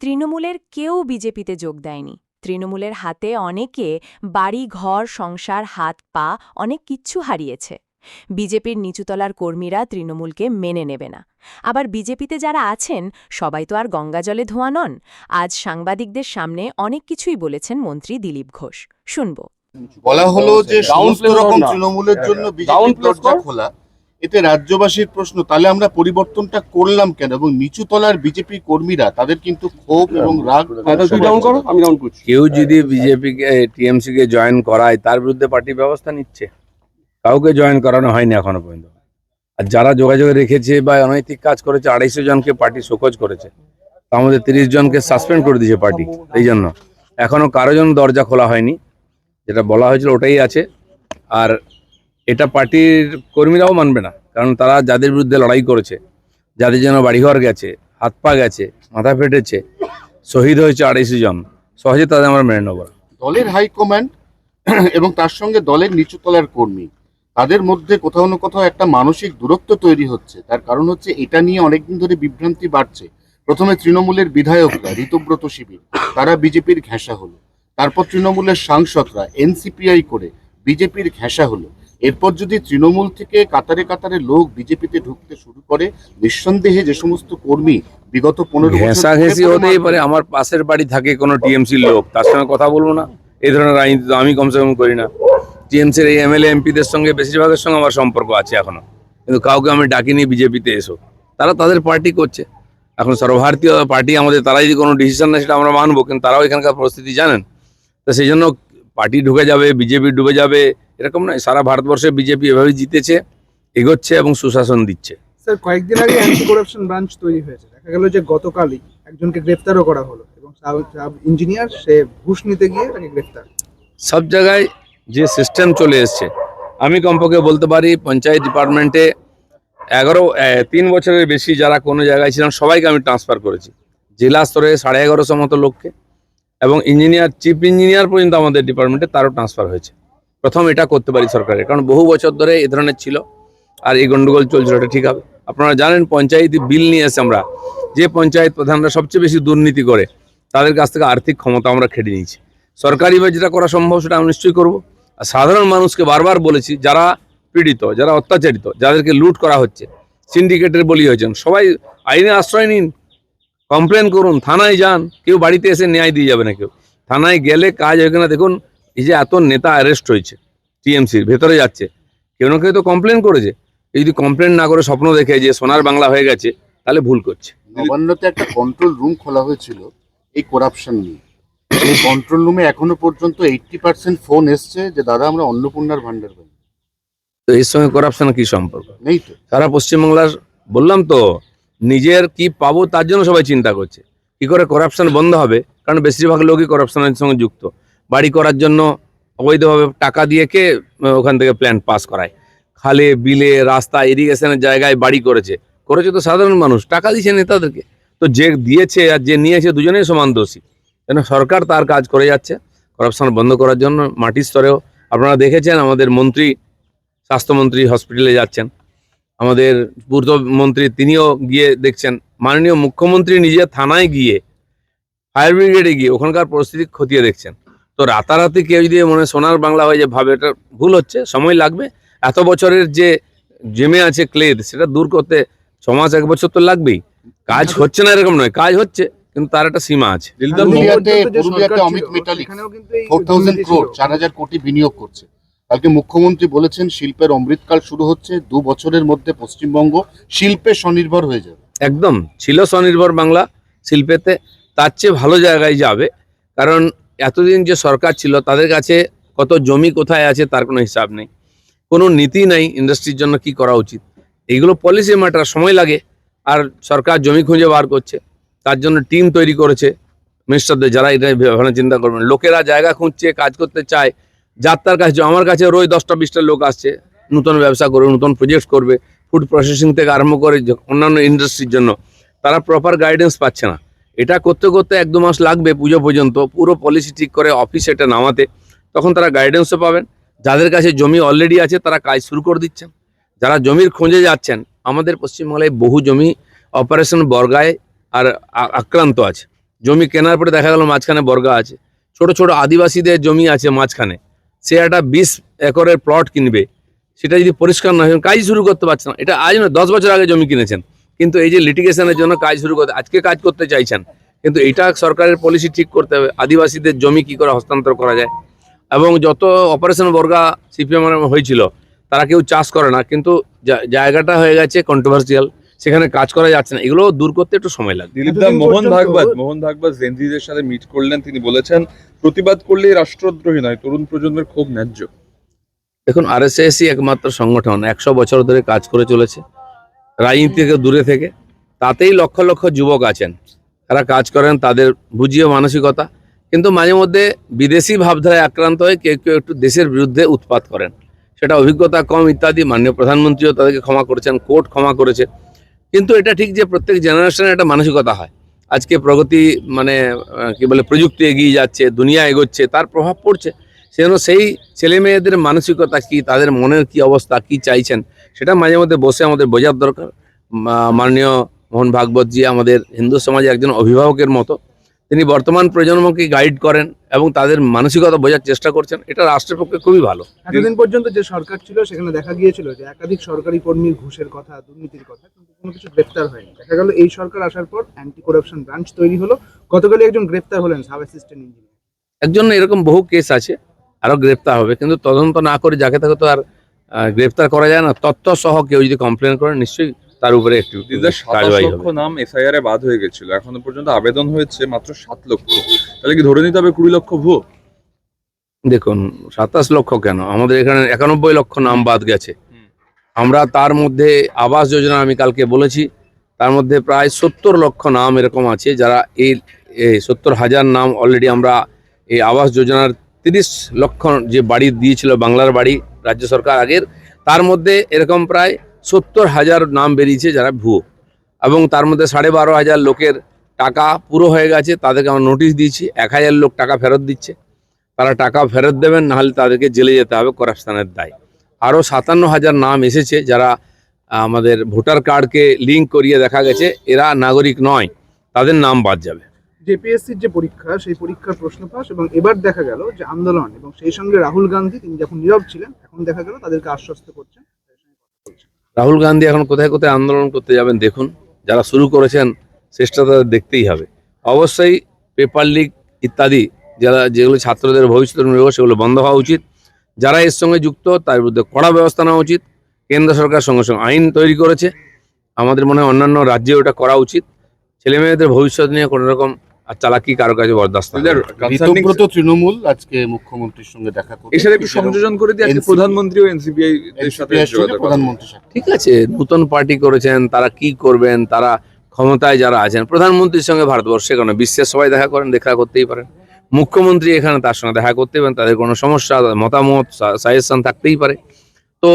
তৃণমূলের কেউ বিজেপিতে যোগ দেয়নি। তৃণমূলের হাতে অনেকে বাড়ি, ঘর, সংসার, হাত পা অনেক কিচ্ছু হারিয়েছে। বিজেপির নিচুতলার কর্মীরা তৃণমূলকে মেনে নেবে না। আবার বিজেপিতে যারা আছেন সবাই তো আর গঙ্গাজলে ধোয়া নন। আজ সাংবাদিকদের সামনে অনেক কিছুই বলেছেন মন্ত্রী দিলীপ ঘোষ। শুনব। বলা হলো যে সমস্ত রকম তৃণমূলের জন্য বিজেপির দরজা খোলা, এতে রাজ্যবাসীর প্রশ্ন, তাহলে আমরা পরিবর্তনটা করলাম কেন? এবং নিচু তলার বিজেপি কর্মীরা তাদের কিন্তু ক্ষোভ এবং রাগ। কেউ যদি বিজেপিকে টিএমসি কে জয়েন করায় তার বিরুদ্ধে পার্টি ব্যবস্থা নিচ্ছে। কাউকে জয়েন করানো হয়নি এখনো পর্যন্ত। আর যারা যোগাযোগ রেখেছে বা অনৈতিক কাজ করেছে 250 জনকে পার্টি শোকজ করেছে, তার মধ্যে 30 জনকে সাসপেন্ড করে দিয়েছে পার্টি। এই জন্য এখনো কারো জন্য দরজা খোলা হয়নি, যেটা বলা হয়েছিল ওটাই আছে। আর এটা পার্টির কর্মীরাও মানবে না, কারণ তারা যাদের বিরুদ্ধে লড়াই করেছে, যাদের জন্য বাড়িঘর গেছে, হাত পা গেছে, মাথা ফেটেছে, শহীদ হয়েছে 250 জন, সহজে তাদের আমরা মেনে নেব। দলের হাইকমান্ড এবং তার সঙ্গে দলের নিচু তলার কর্মী, তাদের মধ্যে কোথাও না কোথাও একটা মানসিক দূরত্ব তৈরি হচ্ছে। তার কারণ হচ্ছে এটা নিয়ে অনেকদিন ধরে বিভ্রান্তি বাড়ছে। প্রথমে তৃণমূলের বিধায়করা, ঋতব্রত শিবির, তারা বিজেপির ঘেঁষা হলো। তারপর তৃণমূলের সাংসদরা এনসিপিআই করে বিজেপির ঘেঁষা হলো। এরপর যদি তৃণমূল থেকে কাতারে কাতারে লোক বিজেপিতে ঢুকতে শুরু করে, নিঃসন্দেহে যে সমস্ত কর্মী বিগত 15 ঘেঁষাঘেঁষি হতেই পারে। আমার পাশের বাড়ি থাকে কোনো টিএমসির লোক, তার সঙ্গে কথা বলবো না? এই ধরনের রাজনীতি তো আমি কমসে কম করি না। টিএমসির এই এমএলএ এমপিদের সঙ্গে বেশিরভাগের সঙ্গে আমার সম্পর্ক আছে এখনো, কিন্তু কাউকে আমি ডাকিনি বিজেপিতে এসো। তারা তাদের পার্টি করছে। এখন সর্বভারতীয় পার্টি আমাদের, তারা যদি কোনো ডিসিশন নেয় সেটা আমরা মানবো, কিন্তু তারাও এখানকার পরিস্থিতি জানেন। তো সেই জন্য পার্টি ঢুকে যাবে, বিজেপি ডুবে যাবে এরকম নয়। সারা ভারতবর্ষে বিজেপি এভাবেই জিতেছে, এগোচ্ছে এবং সুশাসন দিচ্ছে। স্যার, কয়েকদিন আগে অ্যান্টি করাপশন ব্রাঞ্চ তৈরি হয়েছে। দেখা গেল যে গতকালই একজনকে গ্রেফতারও করা হলো, এবং সাব ইঞ্জিনিয়ার সে ঘুষ নিতে গিয়ে তাকে গ্রেফতার। সব জায়গায় যে সিস্টেম চলে এসছে, আমি কমপক্ষে বলতে পারি পঞ্চায়েত ডিপার্টমেন্টে 3 বছরের বেশি যারা কোনো জায়গায় ছিলাম সবাইকে আমি ট্রান্সফার করেছি। জেলা স্তরে 1150 মতো লোককে, এবং ইঞ্জিনিয়ার, চিফ ইঞ্জিনিয়ার পর্যন্ত আমাদের ডিপার্টমেন্টে তারও ট্রান্সফার হয়েছে। প্রথম এটা করতে পারি সরকারের, কারণ বহু বছর ধরে এই ধরনের ছিল আর এই গন্ডগোল চলছিল। এটা ঠিক হবে। আপনারা জানেন পঞ্চায়েত বিল নিয়ে এসে আমরা, যে পঞ্চায়েত প্রধানরা সবচেয়ে বেশি দুর্নীতি করে তাদের কাছ থেকে আর্থিক ক্ষমতা আমরা কেড়ে নিয়েছি। সরকারিভাবে যেটা করা সম্ভব সেটা আমি নিশ্চয়ই করবো। আর সাধারণ মানুষকে বারবার বলেছি, যারা পীড়িত, যারা অত্যাচারিত, যাদেরকে লুট করা হচ্ছে, সিন্ডিকেটের বলি হয়েছেন, সবাই আইনে আশ্রয় নিন, কমপ্লেন করুন, থানায় যান। কেউ বাড়িতে এসে ন্যায় দিয়ে যাবে না। কেউ থানায় গেলে কাজ হয় না। দেখুন, এই যে এত নেতা অ্যারেস্ট হয়েছে টিএমসির ভেতরে যাচ্ছে, কেউ না কেউ তো কমপ্লেন করেছে। এই যদি কমপ্লেন না করে স্বপ্ন দেখে যে সোনার বাংলা হয়ে গেছে, তাহলে ভুল করছে। নবান্নতে একটা কন্ট্রোল রুম খোলা হয়েছিল এই করাপশন নিয়ে। এই কন্ট্রোল রুমে এখনো পর্যন্ত 80% ফোন এসছে যে দাদা আমরা অন্নপূর্ণার ভান্ডার পাই। তো এর সঙ্গে করাপশন কি সম্পর্ক? নেই তো। সারা পশ্চিমবাংলার, বললাম তো, নিজের কি পাবো তার জন্য সবাই চিন্তা করছে। কি করে করাপশন বন্ধ হবে? কারণ বেশিরভাগ লোকই করাপশনের সঙ্গে যুক্ত। বাড়ি করার জন্য অবৈধভাবে টাকা দিয়ে কে ওখান থেকে প্ল্যান পাস করায়। খালে, বিলে, রাস্তা, ইরিগেশনের জায়গায় বাড়ি করেছে তো সাধারণ মানুষ, টাকা দিয়েছে নেতাদেরকে। তো যে দিয়েছে আর যে নিয়েছে দুজনেই সমান দোষী। কেন সরকার তার কাজ করে যাচ্ছে করাপশন বন্ধ করার জন্য। মাটির স্তরেও আপনারা দেখেছেন, আমাদের মন্ত্রী, স্বাস্থ্যমন্ত্রী হসপিটালে যাচ্ছেন, আমাদের পূর্তমন্ত্রী তিনিও গিয়ে দেখছেন, মাননীয় মুখ্যমন্ত্রী নিজে থানায় গিয়ে, ফায়ার ব্রিগেডে গিয়ে ওখানকার পরিস্থিতি খতিয়ে দেখছেন। তো রাতারাতি কেউ যদি মনে সোনার বাংলা হয়ে যে ভাবে, এটা ভুল হচ্ছে, সময় লাগবে। এত বছরের যে জমে আছে ক্লেদ, সেটা দূর করতে 6 মাস 1 বছর তো লাগবেই। কাজ হচ্ছে না এরকম নয়, কাজ হচ্ছে, কিন্তু তার একটা সীমা আছে। পুরুলিয়াতে অমিত মেটালিক 4000 crore 4000 কোটি বিনিয়োগ করছে। কালকে মুখ্যমন্ত্রী বলেছেন শিল্পের অমৃতকাল শুরু হচ্ছে, 2 বছরের মধ্যে পশ্চিমবঙ্গ শিল্পে স্বনির্ভর হয়ে যাবে। একদম ছিল স্বনির্ভর বাংলা শিল্পেতে, তার চেয়ে ভালো জায়গায় যাবে। কারণ এতদিন যে সরকার ছিল তাদের কাছে কত জমি কোথায় আছে তার কোনো হিসাব নেই, কোনো নীতি নেই ইন্ডাস্ট্রির জন্য কি করা উচিত। এইগুলো পলিসি ম্যাটার, সময় লাগে। আর সরকার জমি খুঁজে বার করছে, তার জন্য টিম তৈরি করেছে মিনিস্টারদের, যারা এটা ভাবনা চিন্তা করবেন। লোকেরা জায়গা খুঁজছে, কাজ করতে চায়, যার তার কাছে। আমার কাছে রোজ 10টা 20টা লোক আসছে, নতুন ব্যবসা করবে, নতুন প্রজেক্ট করবে, ফুড প্রসেসিং থেকে আরম্ভ করে অন্যান্য ইন্ডাস্ট্রির জন্য। তারা প্রপার গাইডেন্স পাচ্ছে না। এটা করতে করতে 1-2 মাস লাগবে পুজো পর্যন্ত, পুরো পলিসি ঠিক করে অফিসে এটা নামাতে। তখন তারা গাইডেন্সও পাবেন। যাদের কাছে জমি অলরেডি আছে তারা কাজ শুরু করে দিচ্ছেন। যারা জমির খোঁজে যাচ্ছেন, আমাদের পশ্চিমবাংলায় বহু জমি অপারেশন বর্গায় আর আক্রান্ত আছে। জমি কেনার পরে দেখা গেল মাঝখানে বর্গা আছে, ছোট ছোট আদিবাসীদের জমি আছে মাঝখানে, সে একটা 20 একরের প্লট কিনবে, সেটা যদি পরিষ্কার না হয় কাজ শুরু করতে পারছে না। এটা আজ না 10 বছর আগে জমি কিনেছেন, কিন্তু এই যে লিটিগেশনের জন্য কাজ শুরু করতে আজকে কাজ করতে চাইছেন, কিন্তু এটা সরকারের পলিসি ঠিক করতে হবে আদিবাসীদের জমি কি করে হস্তান্তর করা যায়। এবং যত অপারেশন বর্গা সিপিএম হয়েছিল তারা কেউ চাষ করে না, কিন্তু জায়গাটা হয়ে গেছে কন্ট্রোভার্সিয়াল, সেখানে কাজ করা যাচ্ছে না, এগুলো দূর করতে একটু সময় লাগবে। দিলীপ দা, মোহন ভাগবত জেনজিদের সাথে মিট করলেন, তিনি বলেছেন প্রতিবাদ করলেই রাষ্ট্রদ্রোহী নয়, তরুণ প্রজন্মের ক্ষোভ ন্যায্য। দেখুন, আরএসএসই একমাত্র সংগঠন 100 বছর ধরে কাজ করে চলেছে রাজনীতি থেকে দূরে থেকে, তাতেই লক্ষ লক্ষ যুবক আছেন, তারা কাজ করেন, তাদের বুঝিয়ে মানসিকতা, কিন্তু মাঝে মধ্যে বিদেশি ভাবধারায় আক্রান্ত হয়ে কেউ কেউ একটু দেশের বিরুদ্ধে উৎপাত করেন, সেটা অভিজ্ঞতা কম ইত্যাদি। মাননীয় প্রধানমন্ত্রীও তাদেরকে ক্ষমা করেছেন, কোর্ট ক্ষমা করেছে, কিন্তু এটা ঠিক যে প্রত্যেক জেনারেশনের একটা মানসিকতা হয়। আজকে প্রগতি মানে কি বলে প্রযুক্তি এগিয়ে যাচ্ছে, দুনিয়া এগোচ্ছে, তার প্রভাব পড়ছে, সেজন্য সেই ছেলে মেয়েদের মানসিকতা কি, তাদের মনের কি অবস্থা, কি চাইছেন, সেটা মাঝে মধ্যে বসে আমাদের বোঝার দরকার। মাননীয় মোহন ভাগবতজি আমাদের হিন্দু সমাজে একজন অভিভাবকের মতো, তিনি বর্তমান প্রজন্মকে গাইড করেন এবং তাদের মানসিকতা বোঝার চেষ্টা করছেন, এটা রাষ্ট্রের পক্ষে খুবই ভালো। এতদিন পর্যন্ত যে সরকার ছিল সেখানে দেখা গিয়েছিল যে একাধিক সরকারি কর্মীর ঘুষের কথা, দুর্নীতির কথা, কিন্তু কোনো কিছু গ্রেফতার হয়নি। দেখা গেল এই সরকার আসার পর অ্যান্টি করাপশন ব্রাঞ্চ তৈরি হলো, গতকালই একজন গ্রেফতার হলেন সাব অ্যাসিস্ট্যান্ট ইঞ্জিনিয়ার। একজন এরকম বহু কেস আছে, আরো গ্রেপ্তার হবে, কিন্তু তদন্ত না করে যাকে তাকে তো আর গ্রেপ্তার করা যায় না। তথ্য সহ কেউ যদি কমপ্লেন করে নিশ্চয়ই তার উপরে একটু দিলীপ, 27 কার্যবাহী লক্ষ হবে। নাম এসআইআর এ বাদ হয়ে গেছিল, এখনো পর্যন্ত আবেদন হয়েছে মাত্র 7 লক্ষ, তাহলে কি ধরে নিতে হবে 20 লক্ষ ভুয়ো? দেখুন, 27 লক্ষ কেন, আমাদের এখানে 91 লক্ষ নাম বাদ গেছে। আমরা তার মধ্যে আবাস যোজনা আমি কালকে বলেছি, তার মধ্যে প্রায় 70 লক্ষ নাম এরকম আছে যারা এই 70,000 নাম অলরেডি আমরা এই আবাস যোজনার 30 লক্ষ যে বাড়ি দিয়েছিল বাংলার বাড়ি রাজ্য সরকার আগের, তার মধ্যে এরকম প্রায় 70,000 নাম বেরিয়েছে যারা ভুয়ো, এবং তার মধ্যে 12,500 লোকের টাকা পুরো হয়ে গেছে, তাদেরকে আমরা নোটিশ দিয়েছি। 1,000 লোক টাকা ফেরত দিচ্ছে, তারা টাকা ফেরত দেবেন, নাহলে তাদেরকে জেলে যেতে হবে করাপশনের দায়। আরও 57,000 নাম এসেছে যারা আমাদের ভোটার কার্ডকে লিঙ্ক করিয়ে দেখা গেছে এরা নাগরিক নয়, তাদের নাম বাদ যাবে। জেপিএসসির যে পরীক্ষা, সেই পরীক্ষার প্রশ্ন ফাঁস, এবং এবার দেখা গেল যে আন্দোলন, এবং সেই সঙ্গে রাহুল গান্ধী, তিনি যখন নীরব ছিলেন, এখন দেখা গেল তাদেরকে আশ্বস্ত করছেন। রাহুল গান্ধী এখন কোথায় কোথায় আন্দোলন করতে যাবেন দেখুন, যারা শুরু করেছেন চেষ্টা তাদের দেখতেই হবে। অবশ্যই পেপার লিক ইত্যাদি যেগুলো ছাত্রদের ভবিষ্যৎ নির্ভর, সেগুলো বন্ধ হওয়া উচিত। যারা এর সঙ্গে যুক্ত তার বিরুদ্ধে কড়া ব্যবস্থা নেওয়া উচিত। কেন্দ্র সরকার সঙ্গে সঙ্গে আইন তৈরি করেছে, আমাদের মনে হয় অন্যান্য রাজ্যে ওটা করা উচিত। ছেলে মেয়েদের ভবিষ্যৎ নিয়ে কোনো রকম চালাকি কারো কাছে বরদাস্ত হবে না। ঋতব্রত তৃণমূল আজকে মুখ্যমন্ত্রীর সঙ্গে দেখা করবে, এছাড়া একটু সংযোজন করে দিয়ে আজকে NCPI প্রধানমন্ত্রী ও এনসিপিআই এর সাথে যোগাযোগ করা। প্রধানমন্ত্রীর সাথে ঠিক আছে, নতুন পার্টি করেছেন, তারা কি করবেন, তারা ক্ষমতায় যারা আছেন, প্রধানমন্ত্রীর সঙ্গে ভারতবর্ষে কেন বিশ্বের সবাই দেখা করেন, দেখা করতেই পারেন। মুখ্যমন্ত্রী এখানে তার সঙ্গে দেখা করতেই পারেন, তাদের কোনো সমস্যা, মতামত, সাজেশন থাকতেই পারে। তো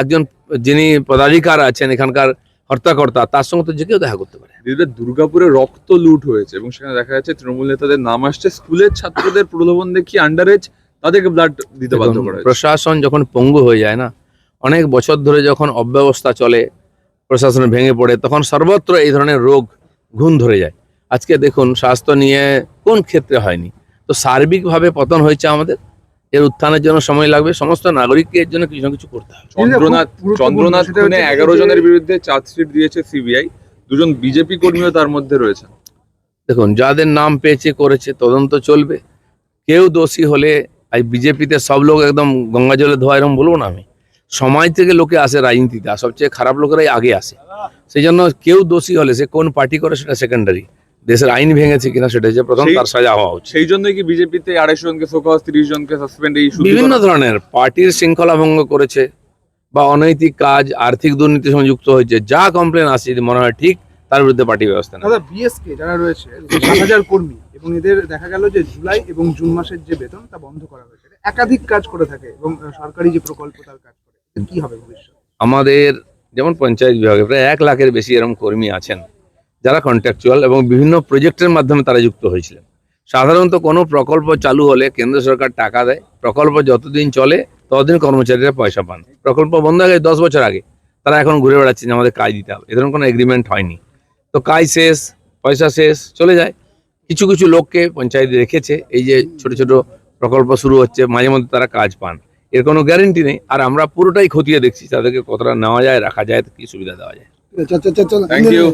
একজন যিনি পদাধিকার আছেন এখানকার হর্তাকর্তা, তার সঙ্গে তো যে কেউ দেখা করতে পারে। দিলীপ, দুর্গাপুরে রক্ত লুট হয়েছে এবং সেখানে দেখা যাচ্ছে তৃণমূল নেতাদের নাম আসছে, স্কুলের ছাত্রদের প্রলোভন দেখিয়ে আন্ডারেজ তাদেরকে ব্লাড দিতে বাধ্য করা হয়েছে। প্রশাসন যখন পঙ্গু হয়ে যায় না, অনেক বছর ধরে যখন অব্যবস্থা চলে, প্রশাসন ভেঙে পড়ে, তখন সর্বত্র এই ধরনের রোগ ঘুণ ধরে যায়। আজকে দেখুন, স্বাস্থ্য নিয়ে কোন ক্ষেত্রে হয়নি, তো সার্বিকভাবে পতন হয়েছে আমাদের। এর উত্থানের জন্য সময় লাগবে, সমস্ত নাগরিককে এর জন্য কিছু না কিছু করতে হবে। চন্দ্রনাথ খুনে 11 জনের বিরুদ্ধে চার্জশিট দিয়েছে সিবিআই, 2 জন বিজেপি কর্মীও তার মধ্যে রয়েছে। দেখুন, যাদের নাম পেয়েছে করেছে, তদন্ত চলবে। কেউ দোষী হলে, আজ বিজেপিতে সব লোক একদম গঙ্গা জলে ধোয়া এরকম বলবো না আমি, সমাজ থেকে লোকে আসে রাজনীতিতে, আর সবচেয়ে খারাপ লোকেরাই আগে আসে। সেই জন্য কেউ দোষী হলে, সে কোন পার্টি করে সেটা সেকেন্ডারি, দেশের আইন ভেঙেছে কিনা সেটা হচ্ছে প্রথম, তার সাজা হওয়া উচিত। সেই জন্যই কি বিজেপিতে 250 জনকে শোকজ, 30 জনকে সাসপেন্ড, এই বিভিন্ন ধরনের পার্টির শৃঙ্খলা ভঙ্গ করেছে বা অনৈতিক কাজ, আর্থিক দুর্নীতির সঙ্গে যুক্ত হয়েছে, যা কমপ্লেন আসছে যদি মনে হয় ঠিক, তার বিরুদ্ধে পার্টি ব্যবস্থা নেয়। দাদা, বিএসকে যারা রয়েছে 7,000 কর্মী, এবং এদের দেখা গেল যে জুলাই এবং জুন মাসের যে বেতন তা বন্ধ করা হয়েছে। একাধিক কাজ করে থাকে এবং সরকারি যে প্রকল্প তার কাজ করে, কি হবে ভবিষ্যৎ? আমাদের যেমন পঞ্চায়েত বিভাগে প্রায় 1 লাখের বেশি এরকম কর্মী আছেন যারা কন্ট্রাকচুয়াল এবং বিভিন্ন প্রজেক্টের মাধ্যমে তারা যুক্ত হয়েছিলেন। সাধারণত কোনো প্রকল্প চালু হলে কেন্দ্র সরকার টাকা দেয়, প্রকল্প যতদিন চলে ততদিন কর্মচারীরা পয়সা পান। প্রকল্প বন্ধ হয়ে গেছে 10 বছর আগে, তারা এখন ঘুরে বেড়াচ্ছে যে আমাদের কাজ দিতে হবে, এ ধরনের কোনো এগ্রিমেন্ট হয়নি। তো কাজ শেষ, পয়সা শেষ, চলে যায়। কিছু কিছু লোককে পঞ্চায়েতে রেখেছে, এই যে ছোট ছোট প্রকল্প শুরু হচ্ছে, মাঝে মধ্যে তারা কাজ পান, এর কোনো গ্যারেন্টি নেই। আর আমরা পুরোটাই খতিয়ে দেখছি তাদেরকে কতটা নেওয়া যায়, রাখা যায়, কি সুবিধা দেওয়া যায়। Thank you.